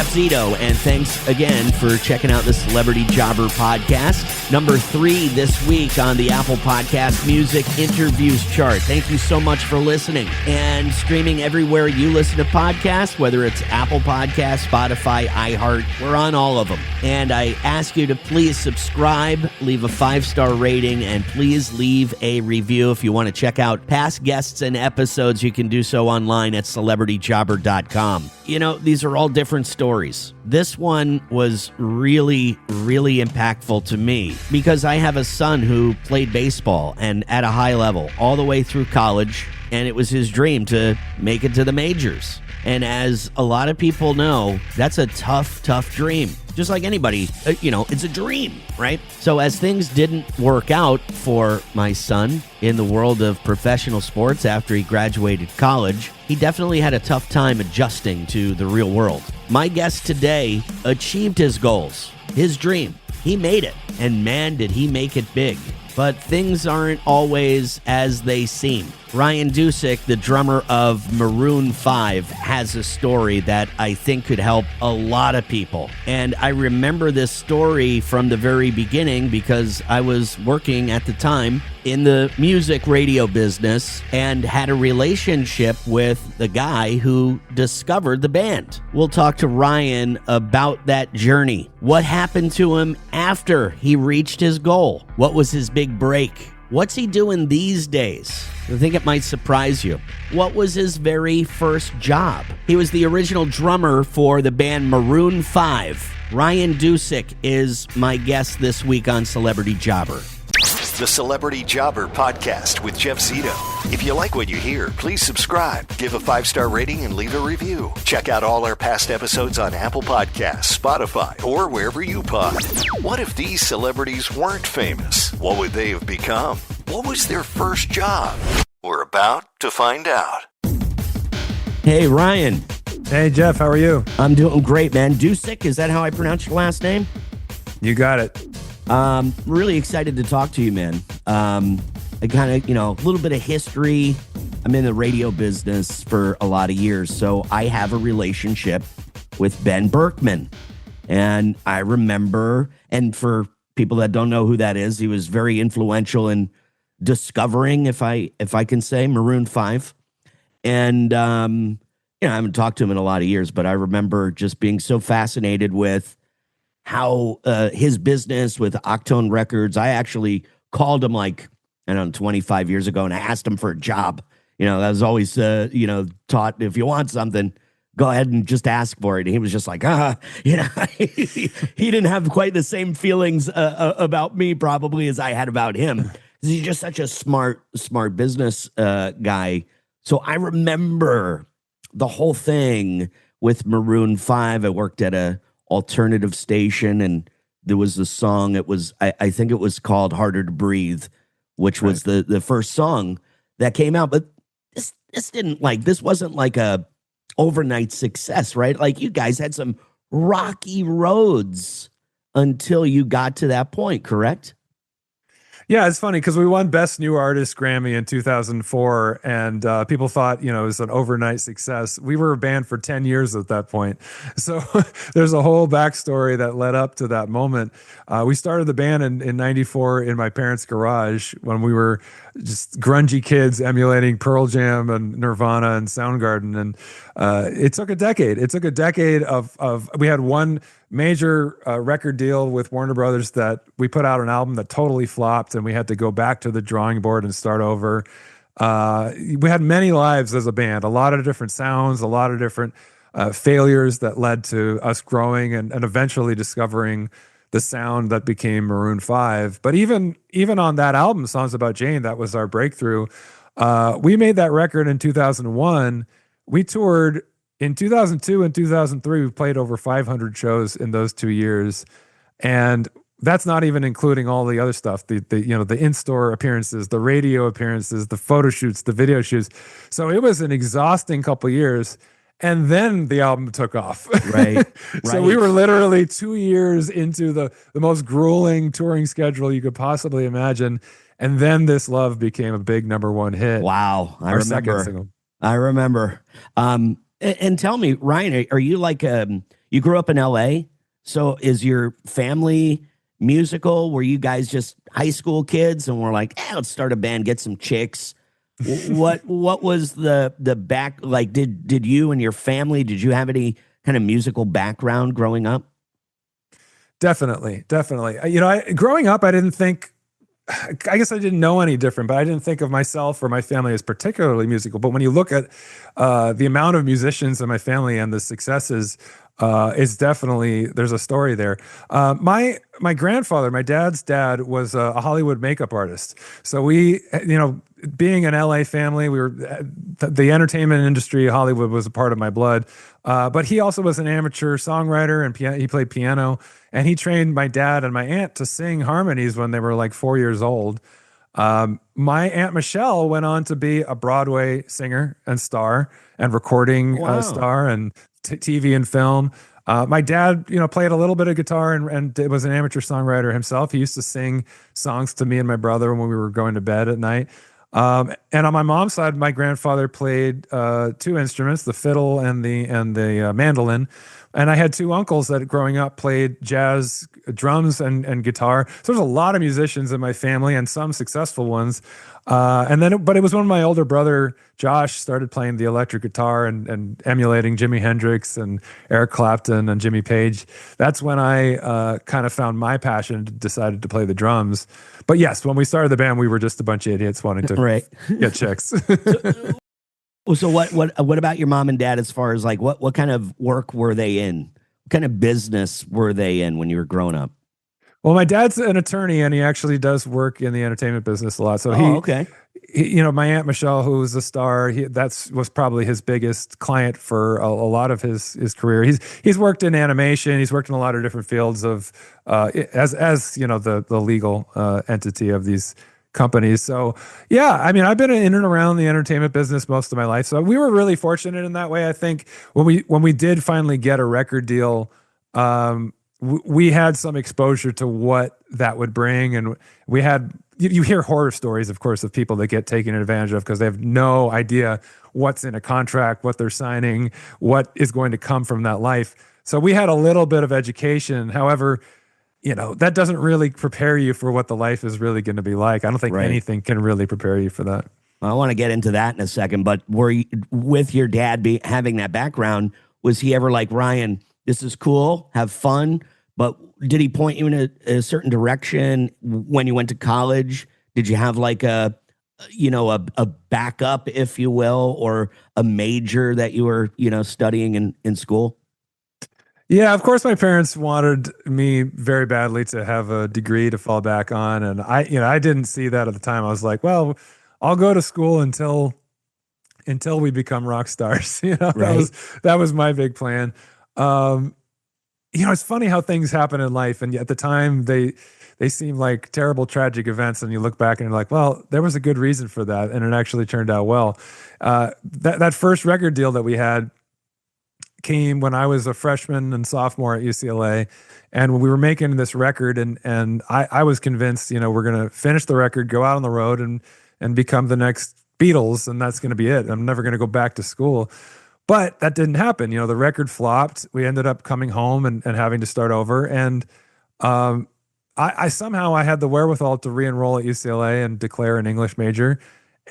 Jeff Zito, and thanks again for checking out the Celebrity Jobber podcast. Number 3 this week on the Apple Podcast Music Interviews chart. Thank you so much for listening and streaming everywhere you listen to podcasts, whether it's Apple Podcasts, Spotify, iHeart. We're on all of them. And I ask you to please subscribe, leave a 5-star rating, and please leave a review. If you want to check out past guests and episodes, you can do so online at celebrityjobber.com. You know, these are all different stories. This one was really, really impactful to me because I have a son who played baseball and at a high level all the way through college, and it was his dream to make it to the majors. And as a lot of people know, that's a tough, tough dream. Just like anybody, it's a dream, right? So as things didn't work out for my son in the world of professional sports after he graduated college, he definitely had a tough time adjusting to the real world. My guest today achieved his goals, his dream. He made it, and man, did he make it big. But things aren't always as they seem. Ryan Dusick, the drummer of Maroon 5, has a story that I think could help a lot of people. And I remember this story from the very beginning because I was working at the time in the music radio business and had a relationship with the guy who discovered the band. We'll talk to Ryan about that journey. What happened to him after he reached his goal? What was his big break? What's he doing these days? I think it might surprise you. What was his very first job? He was the original drummer for the band Maroon 5. Ryan Dusick is my guest this week on Celebrity Jobber. The Celebrity Jobber podcast with Jeff Zito. If you like what you hear, please subscribe, give a 5-star rating, and leave a review. Check out all our past episodes on Apple Podcasts, Spotify, or wherever you pod. What if these celebrities weren't famous? What would they have become? What was their first job? We're about to find out. Hey, Ryan. Hey, Jeff, how are you? I'm doing great, man. Dusick, is that how I pronounce your last name? You got it. Really excited to talk to you, man. I kind of, a little bit of history. I'm in the radio business for a lot of years, so I have a relationship with Ben Berkman. And I remember, and for people that don't know who that is, he was very influential in discovering, if I can say, Maroon 5. And, I haven't talked to him in a lot of years, but I remember just being so fascinated with how his business with Octone Records. I actually called him 25 years ago, and I asked him for a job. That was always, taught, if you want something, go ahead and just ask for it. And he was just like, he didn't have quite the same feelings about me probably as I had about him. He's just such a smart business guy. So I remember the whole thing with Maroon 5. I worked at a alternative station, and there was a song. It was, I think it was called Harder to Breathe, which was the first song that came out. But this wasn't like a overnight success, right? Like, you guys had some rocky roads until you got to that point, correct? Yeah, it's funny because we won Best New Artist Grammy in 2004, and people thought, it was an overnight success. We were a band for 10 years at that point. So there's a whole backstory that led up to that moment. We started the band in 94 in my parents' garage when we were just grungy kids emulating Pearl Jam and Nirvana and Soundgarden. And it took a decade. It took a decade of we had one major record deal with Warner Brothers that we put out an album that totally flopped, and we had to go back to the drawing board and start over. We had many lives as a band, a lot of different sounds, a lot of different failures that led to us growing and eventually discovering the sound that became Maroon 5. But even on that album, Songs About Jane, that was our breakthrough. We made that record in 2001. We toured in 2002 and 2003. We played over 500 shows in those 2 years. And that's not even including all the other stuff, the in-store appearances, the radio appearances, the photo shoots, the video shoots. So it was an exhausting couple of years. And then the album took off. Right. So we were literally 2 years into the most grueling touring schedule you could possibly imagine. And then This Love became a big #1 hit. Wow. I remember. remember. And tell me, Ryan, are you like, you grew up in LA. So is your family musical? Were you guys just high school kids and were like, let's start a band, get some chicks? What was the back like? Did you and your family, did you have any kind of musical background growing up? Definitely. You know, growing up, I didn't think, I guess I didn't know any different, but I didn't think of myself or my family as particularly musical. But when you look at the amount of musicians in my family and the successes, it's definitely, there's a story there. My grandfather, my dad's dad, was a Hollywood makeup artist. So we, you know, being an LA family, we were the entertainment industry. Hollywood was a part of my blood. But he also was an amateur songwriter and he played piano. And he trained my dad and my aunt to sing harmonies when they were like 4 years old. My Aunt Michelle went on to be a Broadway singer and star and recording star and TV and film. My dad, you know, played a little bit of guitar and was an amateur songwriter himself. He used to sing songs to me and my brother when we were going to bed at night. And on my mom's side, my grandfather played two instruments, the fiddle and the mandolin. And I had two uncles that growing up played jazz, drums, and guitar. So there's a lot of musicians in my family and some successful ones. But it was when my older brother, Josh, started playing the electric guitar and emulating Jimi Hendrix and Eric Clapton and Jimmy Page. That's when I kind of found my passion and decided to play the drums. But yes, when we started the band, we were just a bunch of idiots wanting to get chicks. So what about your mom and dad as far as like what kind of work were they in? What kind of business were they in when you were growing up? Well, my dad's an attorney and he actually does work in the entertainment business a lot. So okay. You know, my Aunt Michelle, who was a star, was probably his biggest client for a lot of his career. He's worked in animation. He's worked in a lot of different fields of as you know the legal entity of these companies. So yeah, I mean, I've been in and around the entertainment business most of my life. So we were really fortunate in that way. I think when we did finally get a record deal, we had some exposure to what that would bring, and we had. You hear horror stories, of course, of people that get taken advantage of because they have no idea what's in a contract, what they're signing, what is going to come from that life. So we had a little bit of education. However, you know, that doesn't really prepare you for what the life is really going to be like. I don't think anything can really prepare you for that. I want to get into that in a second, but were you, with your dad having that background, was he ever like, Ryan, this is cool, have fun? But did he point you in a certain direction when you went to college? Did you have like a backup, if you will, or a major that you were, studying in school? Yeah, of course, my parents wanted me very badly to have a degree to fall back on. And I didn't see that at the time. I was like, well, I'll go to school until we become rock stars. Right. That was my big plan. It's funny how things happen in life. And at the time they seem like terrible, tragic events. And you look back and you're like, well, there was a good reason for that. And it actually turned out well. That first record deal that we had came when I was a freshman and sophomore at UCLA. And when we were making this record and I was convinced, we're going to finish the record, go out on the road and become the next Beatles. And that's going to be it. I'm never going to go back to school. But that didn't happen. The record flopped. We ended up coming home and having to start over. And I somehow had the wherewithal to re-enroll at UCLA and declare an English major.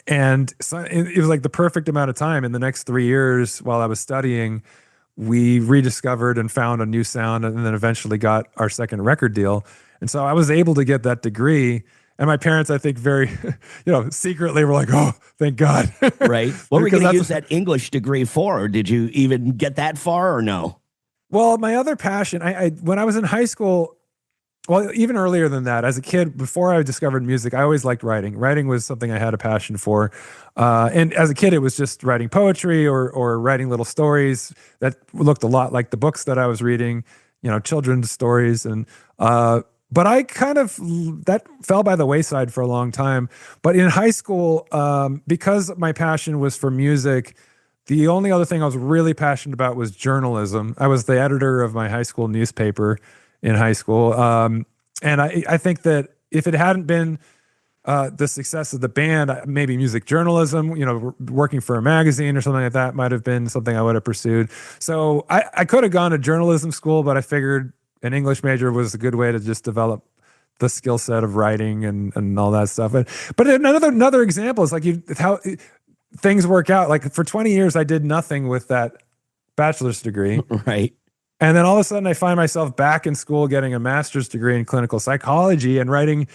And so it was like the perfect amount of time. In the next 3 years while I was studying, we rediscovered and found a new sound and then eventually got our second record deal. And so I was able to get that degree. And my parents, I think, very, secretly were like, oh, thank God. Right. What were you going to use that English degree for? Or did you even get that far or no? Well, my other passion, when I was in high school, well, even earlier than that, as a kid, before I discovered music, I always liked writing. Writing was something I had a passion for. And as a kid, it was just writing poetry or writing little stories that looked a lot like the books that I was reading, children's stories. And, but I that fell by the wayside for a long time. But in high school, because my passion was for music, the only other thing I was really passionate about was journalism. I was the editor of my high school newspaper in high school. And I think that if it hadn't been the success of the band, maybe music journalism, working for a magazine or something like that might have been something I would have pursued. So I could have gone to journalism school, but I figured an English major was a good way to just develop the skill set of writing and all that stuff. But another example is like how things work out. Like for 20 years, I did nothing with that bachelor's degree. Right. And then all of a sudden I find myself back in school getting a master's degree in clinical psychology and writing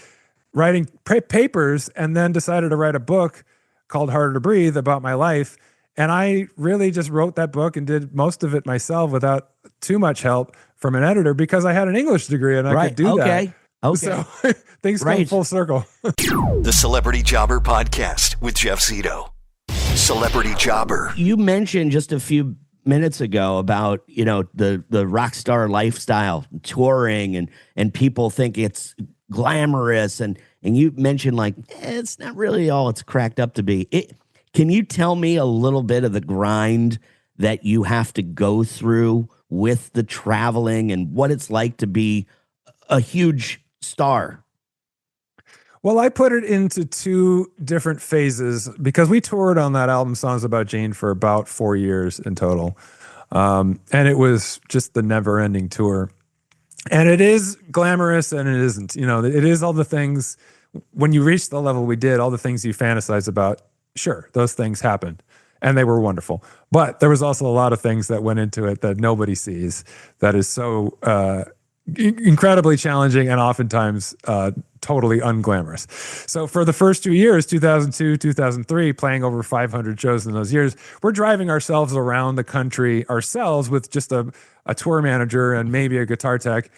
papers, and then decided to write a book called Harder to Breathe about my life. And I really just wrote that book and did most of it myself without too much help from an editor because I had an English degree and I could do that. Okay. So things come full circle. The Celebrity Jobber Podcast with Jeff Zito. Celebrity Jobber. You mentioned just a few minutes ago about, the rock star lifestyle, touring, and people think it's glamorous. And you mentioned like, it's not really all it's cracked up to be. Can you tell me a little bit of the grind that you have to go through with the traveling and what it's like to be a huge star? Well, I put it into two different phases because we toured on that album Songs About Jane for about 4 years in total. And it was just the never ending tour. And it is glamorous and it isn't, it is all the things when you reach the level we did, all the things you fantasize about. Sure, those things happened and they were wonderful. But there was also a lot of things that went into it that nobody sees that is so incredibly challenging and oftentimes totally unglamorous. So for the first 2 years, 2002, 2003, playing over 500 shows in those years, we're driving ourselves around the country ourselves with just a tour manager and maybe a guitar tech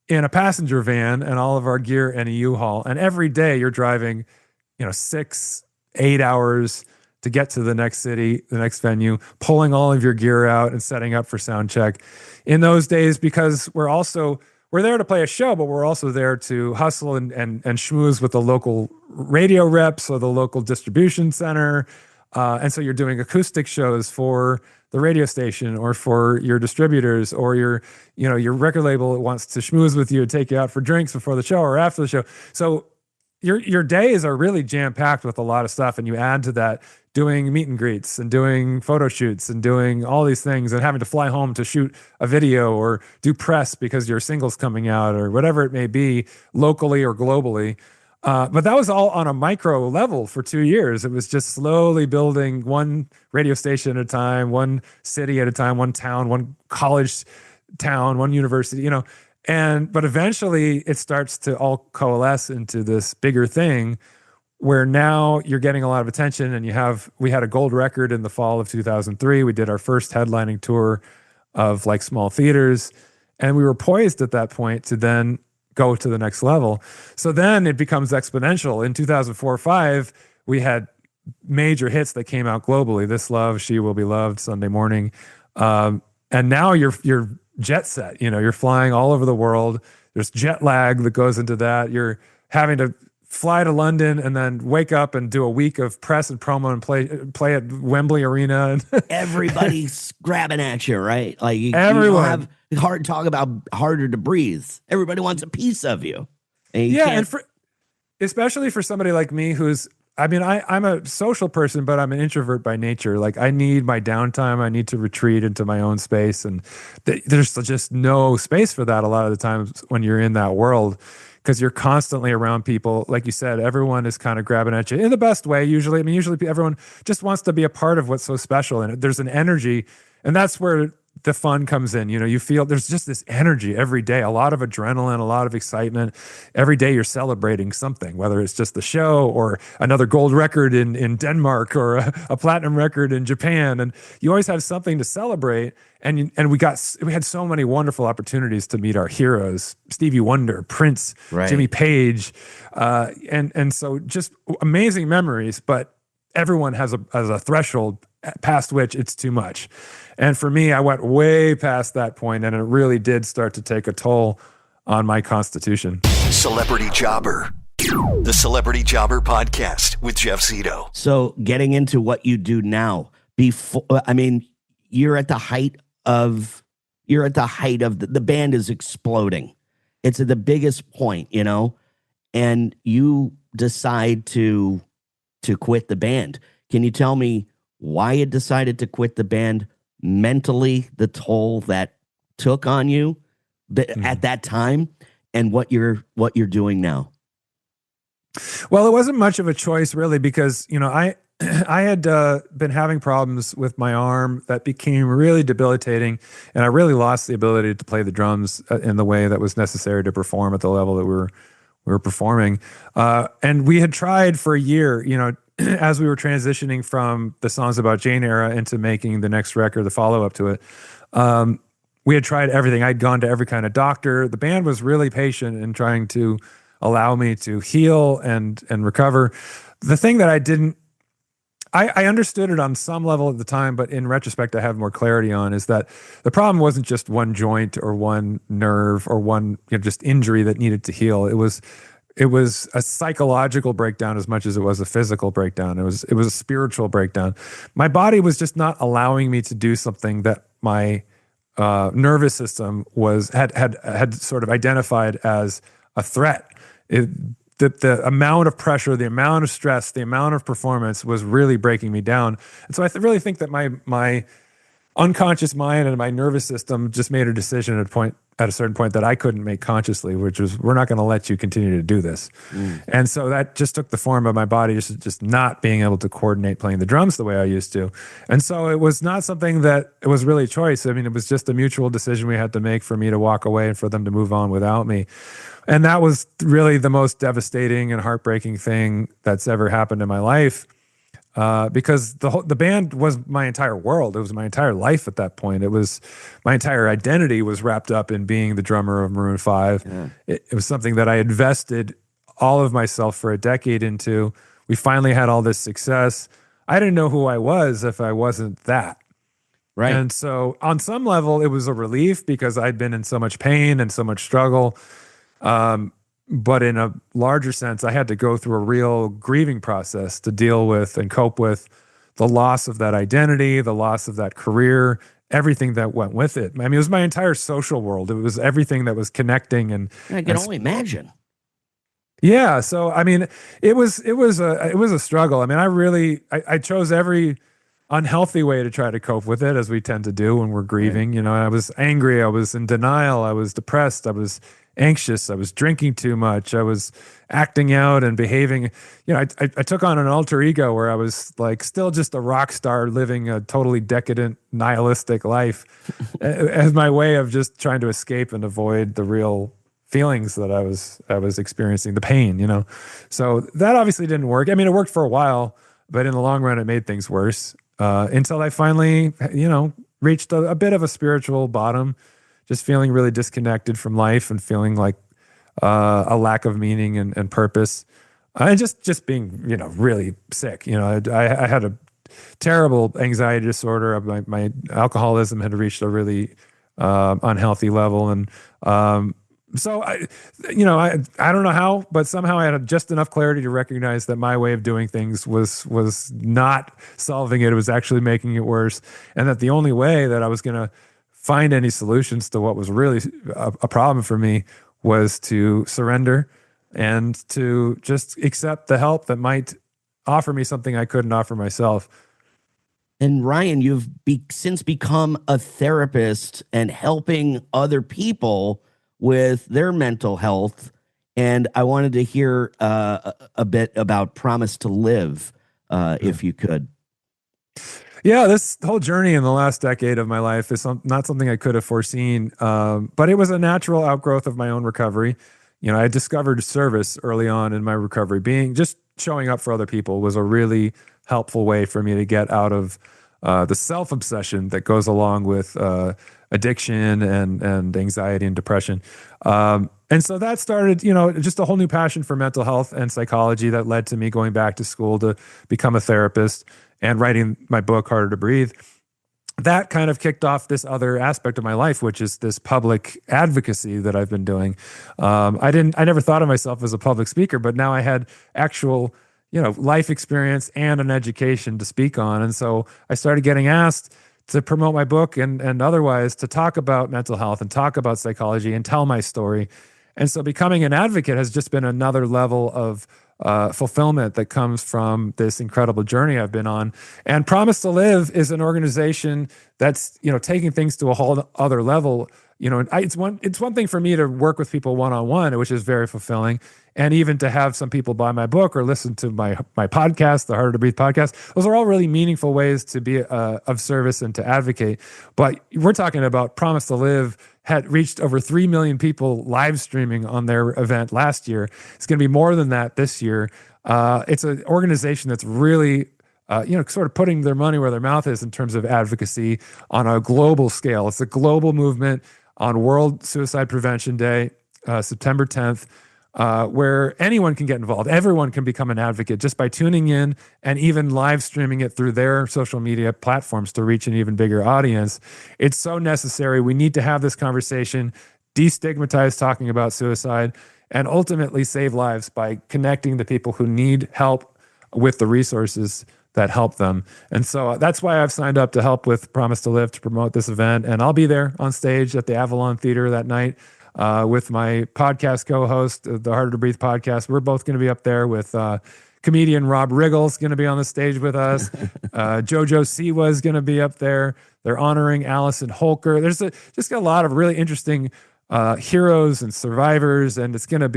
in a passenger van and all of our gear in a U-Haul. And every day you're driving, 6-8 hours to get to the next city, the next venue, pulling all of your gear out and setting up for sound check. In those days, because we're there to play a show, but we're also there to hustle and schmooze with the local radio reps or the local distribution center. And so you're doing acoustic shows for the radio station or for your distributors or your record label wants to schmooze with you and take you out for drinks before the show or after the show. So your days are really jam-packed with a lot of stuff. And you add to that doing meet and greets and doing photo shoots and doing all these things and having to fly home to shoot a video or do press because your single's coming out or whatever it may be, locally or globally. But that was all on a micro level for 2 years. It was just slowly building one radio station at a time, one city at a time, one town, one college town, one university, but eventually it starts to all coalesce into this bigger thing where now you're getting a lot of attention and we had a gold record in the fall of 2003. We did our first headlining tour of like small theaters and we were poised at that point to then go to the next level. So then it becomes exponential. In 2004-05, we had major hits that came out globally. This Love, She Will Be Loved, Sunday Morning. And now you're jet set, you're flying all over the world. There's jet lag that goes into that. You're having to fly to London and then wake up and do a week of press and promo and play at Wembley Arena. Everybody's grabbing at you, right? Like everyone. You have talk about harder to breathe. Everybody wants a piece of you. And especially for somebody like me I'm a social person, but I'm an introvert by nature. Like I need my downtime. I need to retreat into my own space. And there's just no space for that a lot of the times when you're in that world. Because you're constantly around people. Like you said, everyone is kind of grabbing at you in the best way, usually. Usually everyone just wants to be a part of what's so special. And there's an energy, and that's where the fun comes in. You feel there's just this energy every day, a lot of adrenaline, a lot of excitement. Every day you're celebrating something, whether it's just the show or another gold record in Denmark or a platinum record in Japan. And you always have something to celebrate. And we had so many wonderful opportunities to meet our heroes, Stevie Wonder, Prince, right. Jimmy Page. And so just amazing memories, but everyone has a threshold past which it's too much. And for me, I went way past that point, and it really did start to take a toll on my constitution. Celebrity Jobber. The Celebrity Jobber Podcast with Jeff Zito. So getting into what you do now, you're at the height of the band is exploding. It's at the biggest point, and you decide to quit the band? Can you tell me why you decided to quit the band, mentally, the toll that took on you at that time, and what you're doing now? Well, it wasn't much of a choice, really, because, I had been having problems with my arm that became really debilitating, and I really lost the ability to play the drums in the way that was necessary to perform at the level that we were performing. And we had tried for a year, as we were transitioning from the Songs About Jane era into making the next record, the follow-up to it. We had tried everything. I'd gone to every kind of doctor. The band was really patient in trying to allow me to heal and recover. The thing that I understood it on some level at the time, but in retrospect, I have more clarity on, is that the problem wasn't just one joint or one nerve or one just injury that needed to heal. It was a psychological breakdown as much as it was a physical breakdown. It was a spiritual breakdown. My body was just not allowing me to do something that my nervous system had sort of identified as a threat. The amount of pressure, the amount of stress, the amount of performance was really breaking me down. And so I really think that my unconscious mind and my nervous system just made a decision at a certain point that I couldn't make consciously, which was, we're not going to let you continue to do this. And so that just took the form of my body just not being able to coordinate playing the drums the way I used to. And so it was not something that it was really a choice. I mean, it was just a mutual decision we had to make for me to walk away and for them to move on without me. And that was really the most devastating and heartbreaking thing that's ever happened in my life, because the band was my entire world. It was my entire life at that point. It was my entire identity was wrapped up in being the drummer of Maroon 5. Yeah. It was something that I invested all of myself for a decade into. We finally had all this success. I didn't know who I was if I wasn't that. Right. And so on some level, it was a relief because I'd been in so much pain and so much struggle. But in a larger sense, I had to go through a real grieving process to deal with and cope with the loss of that identity, the loss of that career, everything that went with it. I mean, it was my entire social world. It was everything that was connecting. And I can only imagine. Yeah. So, I mean, it was a struggle. I mean, I chose every unhealthy way to try to cope with it, as we tend to do when we're grieving. Right. I was angry. I was in denial. I was depressed. I was anxious. I was drinking too much. I was acting out and behaving. I took on an alter ego where I was like still just a rock star living a totally decadent, nihilistic life as my way of just trying to escape and avoid the real feelings that I was experiencing, the pain, So that obviously didn't work. I mean, it worked for a while, but in the long run, it made things worse until I finally, reached a bit of a spiritual bottom, just feeling really disconnected from life and feeling like a lack of meaning and purpose, and just being, really sick. I had a terrible anxiety disorder. My alcoholism had reached a really unhealthy level, and so I don't know how, but somehow I had just enough clarity to recognize that my way of doing things was not solving it. It was actually making it worse, and that the only way that I was going to find any solutions to what was really a problem for me was to surrender and to just accept the help that might offer me something I couldn't offer myself. And Ryan, you've since become a therapist and helping other people with their mental health. And I wanted to hear a bit about Promise to Live, if you could. Yeah, this whole journey in the last decade of my life is not something I could have foreseen, but it was a natural outgrowth of my own recovery. I discovered service early on in my recovery. Just showing up for other people was a really helpful way for me to get out of the self-obsession that goes along with addiction and anxiety and depression. And so that started, just a whole new passion for mental health and psychology that led to me going back to school to become a therapist and writing my book, Harder to Breathe. That kind of kicked off this other aspect of my life, which is this public advocacy that I've been doing. I never thought of myself as a public speaker, but now I had actual, life experience and an education to speak on. And so I started getting asked to promote my book and otherwise to talk about mental health and talk about psychology and tell my story. And so becoming an advocate has just been another level of fulfillment that comes from this incredible journey I've been on. And Promise to Live is an organization that's, taking things to a whole other level. It's one thing for me to work with people one-on-one, which is very fulfilling. And even to have some people buy my book or listen to my podcast, the Harder to Breathe podcast, those are all really meaningful ways to be of service and to advocate. But we're talking about Promise to Live had reached over 3 million people live streaming on their event last year. It's going to be more than that this year. It's an organization that's really, sort of putting their money where their mouth is in terms of advocacy on a global scale. It's a global movement on World Suicide Prevention Day, September 10th. Where anyone can get involved. Everyone can become an advocate just by tuning in and even live streaming it through their social media platforms to reach an even bigger audience. It's so necessary. We need to have this conversation, destigmatize talking about suicide, and ultimately save lives by connecting the people who need help with the resources that help them. And so that's why I've signed up to help with Promise to Live to promote this event. And I'll be there on stage at the Avalon Theater that night. With my podcast co-host, the Harder to Breathe podcast. We're both going to be up there with comedian Rob Riggle's going to be on the stage with us. Jojo Siwa is going to be up there. They're honoring Allison Holker. There's just a lot of really interesting heroes and survivors, and there's going to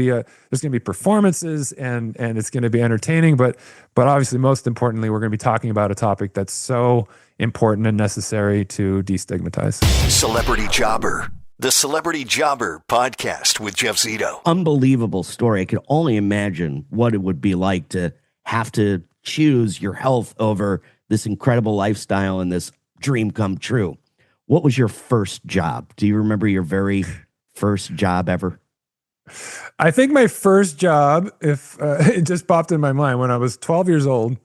be performances and it's going to be entertaining. But obviously, most importantly, we're going to be talking about a topic that's so important and necessary to destigmatize. Celebrity Jobber. The Celebrity Jobber podcast with Jeff Zito. Unbelievable story. I could only imagine what it would be like to have to choose your health over this incredible lifestyle and this dream come true. What was your first job? Do you remember your very first job ever? I think my first job, if it just popped in my mind when I was 12 years old,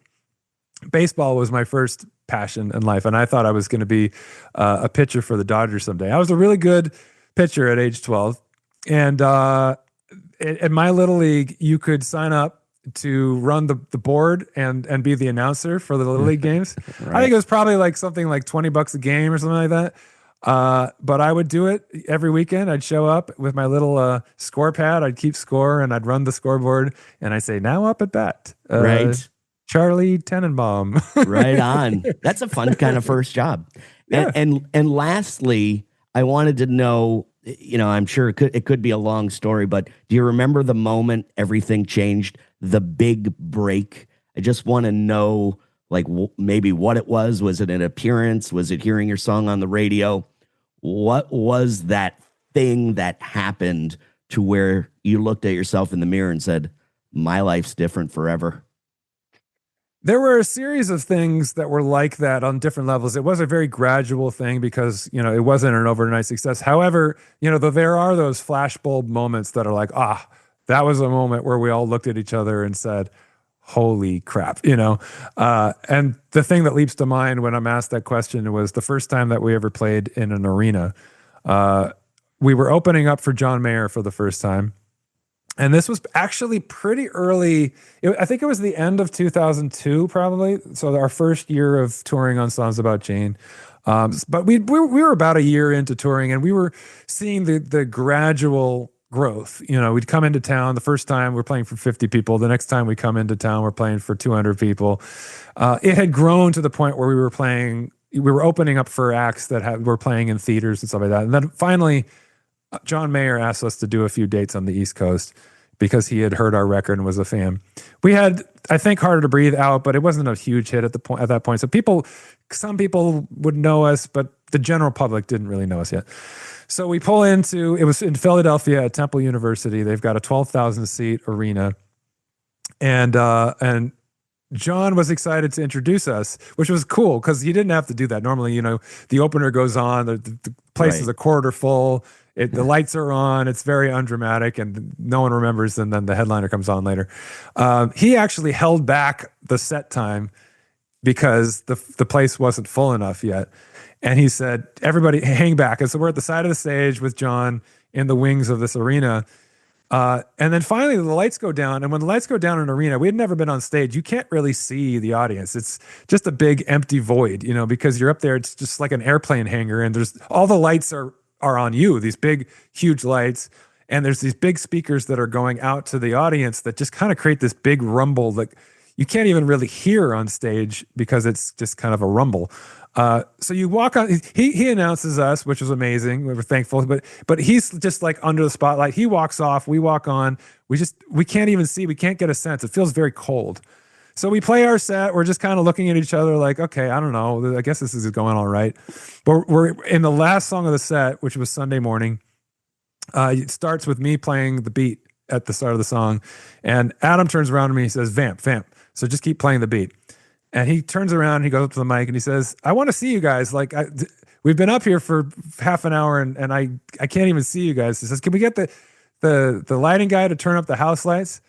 baseball was my first passion in life, and I thought I was going to be a pitcher for the Dodgers someday. I was a really good pitcher at age 12, and at my little league, you could sign up to run the board and be the announcer for the little league games. Right. I think it was probably like something like $20 a game or something like that. But I would do it every weekend. I'd show up with my little score pad. I'd keep score and I'd run the scoreboard, and I'd say, "Now up at bat." Right. Charlie Tenenbaum. Right on. That's a fun kind of first job. Yeah. And lastly, I wanted to know, I'm sure it could be a long story, but do you remember the moment everything changed, the big break? I just want to know, like, maybe what it was. Was it an appearance? Was it hearing your song on the radio? What was that thing that happened to where you looked at yourself in the mirror and said, my life's different forever? There were a series of things that were like that on different levels. It was a very gradual thing because, it wasn't an overnight success. However, there are those flashbulb moments that are like, that was a moment where we all looked at each other and said, holy crap, and the thing that leaps to mind when I'm asked that question was the first time that we ever played in an arena. We were opening up for John Mayer for the first time. And this was actually pretty early. I think it was the end of 2002, probably. So our first year of touring on Songs About Jane. But we were about a year into touring, and we were seeing the gradual growth. We'd come into town. The first time we're playing for 50 people. The next time we come into town, we're playing for 200 people. It had grown to the point where we were opening up for acts that were playing in theaters and stuff like that. And then finally, John Mayer asked us to do a few dates on the East Coast because he had heard our record and was a fan. We had, I think, Harder to Breathe out, but it wasn't a huge hit at that point. So some people would know us, but the general public didn't really know us yet. So we pull it was in Philadelphia at Temple University. They've got a 12,000 seat arena. And John was excited to introduce us, which was cool because he didn't have to do that. Normally, the opener goes on, the place is a quarter full. The lights are on. It's very undramatic, and no one remembers. And then the headliner comes on later. He actually held back the set time because the place wasn't full enough yet. And he said, "Everybody, hang back." And so we're at the side of the stage with John in the wings of this arena. And then finally the lights go down. And when the lights go down in an arena, we had never been on stage. You can't really see the audience. It's just a big empty void, because you're up there. It's just like an airplane hangar, and there's all the lights are on you, these big, huge lights. And there's these big speakers that are going out to the audience that just kind of create this big rumble that you can't even really hear on stage because it's just kind of a rumble. So you walk on, he announces us, which was amazing. We were thankful, but he's just like under the spotlight. He walks off, we walk on. We can't even see, we can't get a sense. It feels very cold. So we play our set. We're just kind of looking at each other like, okay, I don't know. I guess this is going all right. But we're in the last song of the set, which was Sunday Morning. It starts with me playing the beat at the start of the song. And Adam turns around to me, he says, vamp. So just keep playing the beat. And he turns around, he goes up to the mic and he says, I want to see you guys. Like, we've been up here for half an hour and I can't even see you guys. He says, can we get the lighting guy to turn up the house lights?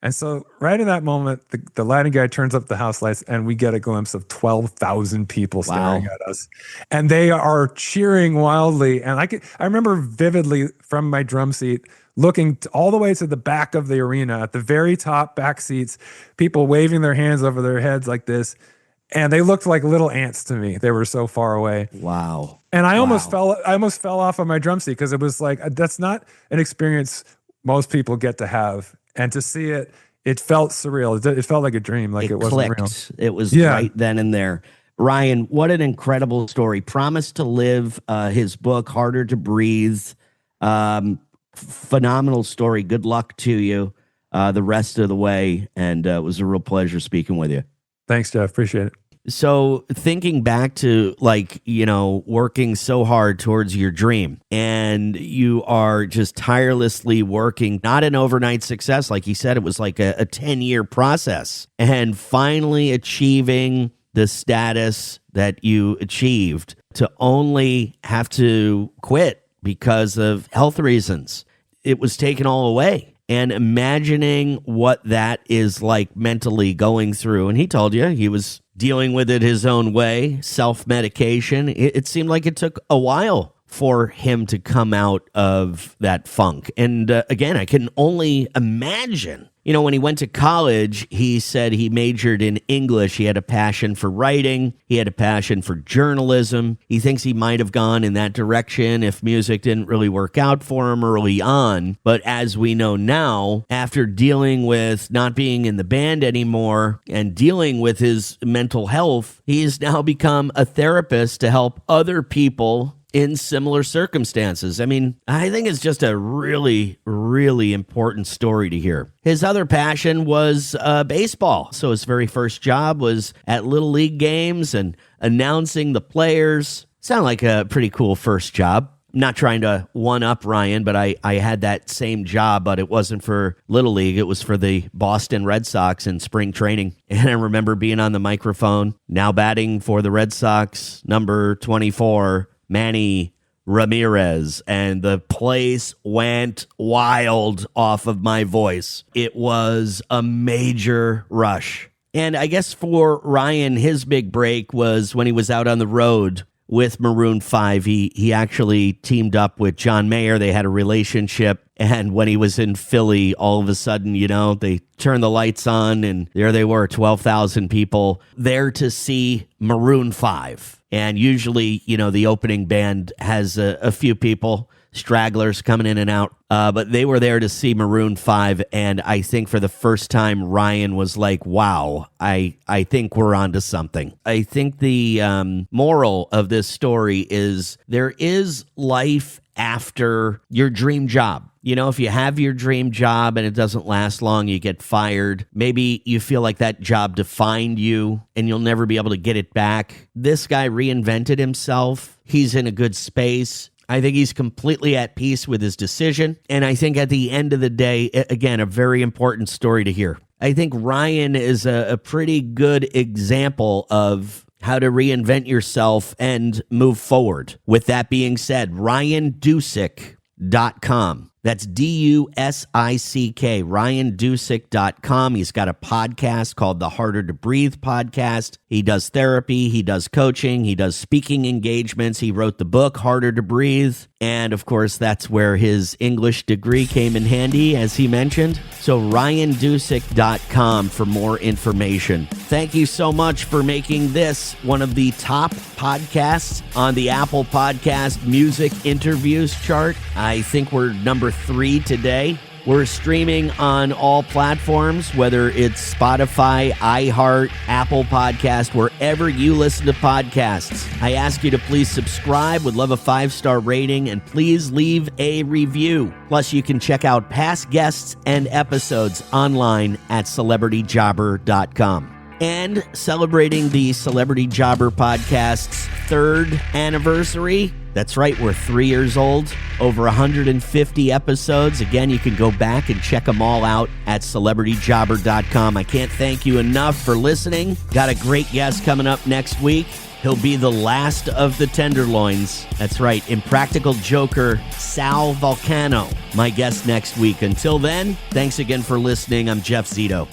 And so right in that moment, the lighting guy turns up the house lights and we get a glimpse of 12,000 people staring at us. And they are cheering wildly. And I remember vividly from my drum seat, looking all the way to the back of the arena, at the very top back seats, people waving their hands over their heads like this. And they looked like little ants to me. They were so far away. Wow. And I almost fell off of my drum seat because it was like, that's not an experience most people get to have. And to see it, it felt surreal. It felt like a dream, like it wasn't real. It was right then and there. Ryan, what an incredible story. Promise to Live, his book, Harder to Breathe. Phenomenal story. Good luck to you the rest of the way. And it was a real pleasure speaking with you. Thanks, Jeff. Appreciate it. So thinking back to working so hard towards your dream and you are just tirelessly working, not an overnight success. Like he said, it was like a 10-year process and finally achieving the status that you achieved to only have to quit because of health reasons. It was taken all away. And imagining what that is like mentally going through. And he told you he was dealing with it his own way, self-medication. It seemed like it took a while for him to come out of that funk. And again, I can only imagine. When he went to college, he said he majored in English. He had a passion for writing. He had a passion for journalism. He thinks he might have gone in that direction if music didn't really work out for him early on. But as we know now, after dealing with not being in the band anymore and dealing with his mental health, he has now become a therapist to help other people in similar circumstances. I mean, I think it's just a really, really important story to hear. His other passion was baseball. So his very first job was at Little League games and announcing the players. Sounded like a pretty cool first job. I'm not trying to one-up Ryan, but I had that same job, but it wasn't for Little League. It was for the Boston Red Sox in spring training. And I remember being on the microphone, now batting for the Red Sox, number 24, Manny Ramirez, and the place went wild off of my voice. It was a major rush. And I guess for Ryan, his big break was when he was out on the road with Maroon 5. He actually teamed up with John Mayer. They had a relationship. And when he was in Philly, all of a sudden, they turned the lights on and there they were, 12,000 people there to see Maroon 5. And usually, the opening band has a few people, stragglers coming in and out. But they were there to see Maroon 5. And I think for the first time, Ryan was like, wow, I think we're onto something. I think the moral of this story is there is life after your dream job. If you have your dream job and it doesn't last long, you get fired. Maybe you feel like that job defined you and you'll never be able to get it back. This guy reinvented himself. He's in a good space. I think he's completely at peace with his decision. And I think at the end of the day, again, a very important story to hear. I think Ryan is a pretty good example of how to reinvent yourself and move forward. With that being said, RyanDusick.com. That's Dusick, RyanDusick.com. He's got a podcast called the Harder to Breathe podcast. He does therapy. He does coaching. He does speaking engagements. He wrote the book, Harder to Breathe. And, of course, that's where his English degree came in handy, as he mentioned. So RyanDusick.com for more information. Thank you so much for making this one of the top podcasts on the Apple Podcast Music Interviews chart. I think we're number 3 today. We're streaming on all platforms, whether it's Spotify, iHeart, Apple Podcast, wherever you listen to podcasts. I ask you to please subscribe, would love a 5-star rating, and please leave a review. Plus, you can check out past guests and episodes online at celebrityjobber.com. And celebrating the Celebrity Jobber Podcast's 3rd anniversary. That's right, we're 3 years old, over 150 episodes. Again, you can go back and check them all out at celebrityjobber.com. I can't thank you enough for listening. Got a great guest coming up next week. He'll be the last of the Tenderloins. That's right, Impractical Joker Sal Vulcano, my guest next week. Until then, thanks again for listening. I'm Jeff Zito.